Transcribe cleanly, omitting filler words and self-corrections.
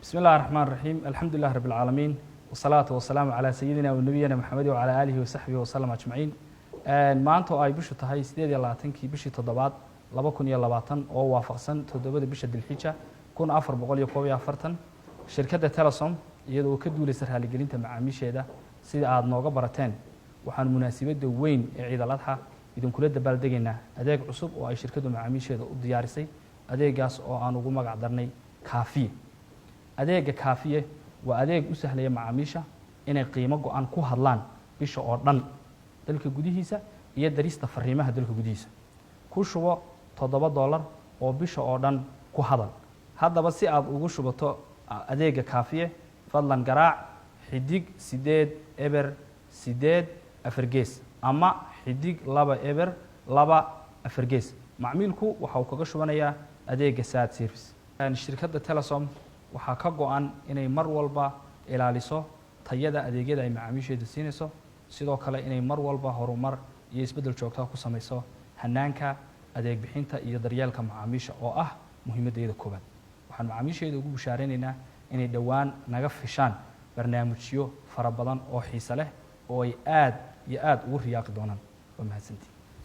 بسم الله الرحمن الرحيم الحمد لله رب العالمين والصلاة والسلام على سيدنا ونبينا محمد وعلى آله وصحبه وسلم أجمعين. maanta oo ay bishu tahay 28kii bishii toddobaad 2020 oo waafaqsan 7da bisha Dilxija 1441 shirkadda Telesom iyadoo ka duulaysa raaligelinta macaamiisheeda sida aad nooga barateen waxaan munaasabada weyn ee Ciid al-Adha idin kula dabaaldegaynaa adeeg cusub oo ay shirkaddu macaamiisheeda u diyaarisay adeegaas oo aan ugu magac darnay Kaafiye. adeega Kaafiye waa adeeg u sahlaya macaamiisha inay qiimo go'an ku hadlaan bisha oo dhan dalka gudihiisa iyo darista fariimaha dalka gudihiisa ku shubo $7 oo bisha oo dhan ku hadal. haddaba si aad ugu shubato adeega Kaafiye fadlan garaac xidig 8 eber 8 afar gees ama xidig 2 eber 2 afar gees. macmiilku waxa uu kaga shubanayaa adeega Saad Service. shirkadda Telesom waxaa ka go'an inay mar walba ilaaliso tayada adeegyada ay macaamiisheedu siinayso sidoo kale inay mar walba horumar iyo isbedel joogto ku samayso hanaanka adeeg bixinta iyo daryeelka macaamiisha oo ah muhiimadeeda koobaad. waxaan macaamiisheedu ugu bushaaraynaynaa inay dhawaan naga fishaan barnaamijyo fara badan oo xiiso leh oo ay aad iyo aad ugu riyaaqi doonaan. waa mahadsantihiin.